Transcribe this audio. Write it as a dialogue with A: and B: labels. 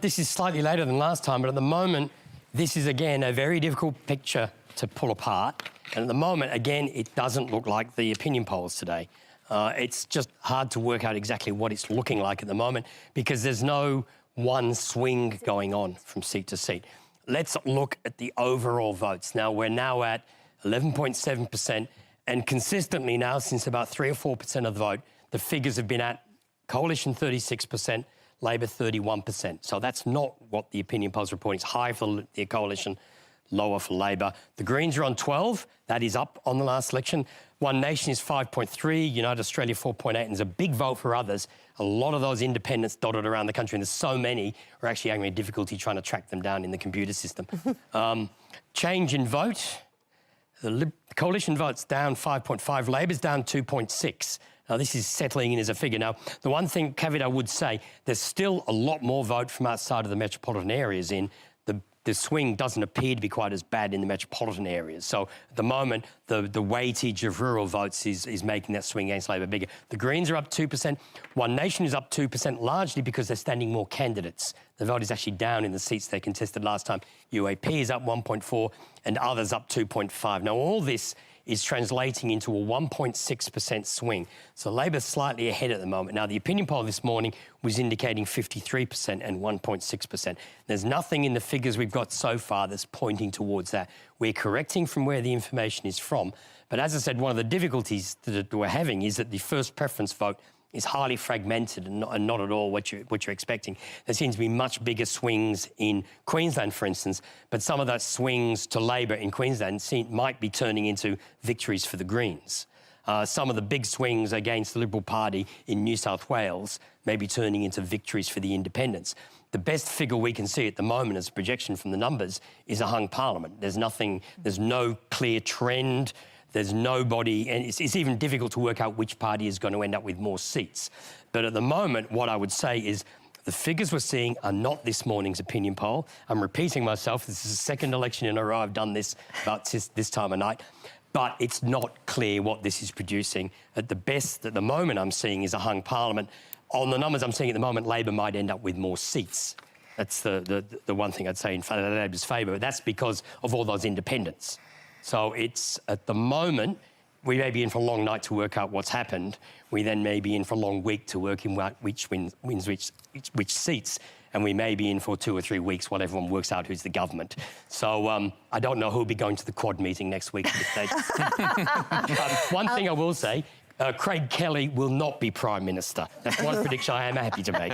A: this is slightly later than last time, but at the moment, this is, again, a very difficult picture to pull apart. And at the moment, again, it doesn't look like the opinion polls today. It's just hard to work out exactly what it's looking like at the moment because there's no one swing going on from seat to seat. Let's look at the overall votes. Now, we're now at 11.7%, and consistently now, since about 3 or 4% of the vote, the figures have been at Coalition 36%, Labor 31%. So that's not what the opinion polls are reporting. It's high for the Coalition, lower for Labor. The Greens are on 12. That is up on the last election. One Nation is 5.3, United Australia 4.8, and there's a big vote for others. A lot of those independents dotted around the country, and there's so many, we're actually having a difficulty trying to track them down in the computer system. Change in vote. The Coalition vote's down 5.5, Labor's down 2.6. Now, this is settling in as a figure. Now, the one thing, caveat I would say, there's still a lot more vote from outside of the metropolitan areas in. The swing doesn't appear to be quite as bad in the metropolitan areas. So at the moment, the weightage of rural votes is making that swing against Labor bigger. The Greens are up 2%. One Nation is up 2%, largely because they're standing more candidates. The vote is actually down in the seats they contested last time. UAP is up 1.4 and others up 2.5. Now, all this is translating into a 1.6% swing. So Labor's slightly ahead at the moment. Now, the opinion poll this morning was indicating 53% and 1.6%. There's nothing in the figures we've got so far that's pointing towards that. We're correcting from where the information is from. But as I said, one of the difficulties that we're having is that the first preference vote is highly fragmented and not at all what you're expecting. There seems to be much bigger swings in Queensland, for instance, but some of those swings to Labor in Queensland might be turning into victories for the Greens. Some of the big swings against the Liberal Party in New South Wales may be turning into victories for the independents. The best figure we can see at the moment as a projection from the numbers is a hung parliament. There's no clear trend. There's nobody, and it's even difficult to work out which party is going to end up with more seats. But at the moment, what I would say is the figures we're seeing are not this morning's opinion poll. I'm repeating myself. This is the second election in a row I've done this about this time of night. But it's not clear what this is producing. At the best, at the moment, I'm seeing is a hung parliament. On the numbers I'm seeing at the moment, Labor might end up with more seats. That's the one thing I'd say in Labor's favour. But that's because of all those independents. So it's, at the moment, we may be in for a long night to work out what's happened. We then may be in for a long week to work out which wins which seats. And we may be in for 2 or 3 weeks while everyone works out who's the government. So I don't know who'll be going to the Quad meeting next week at this stage. One thing I will say, Craig Kelly will not be Prime Minister. That's one prediction I am happy to make.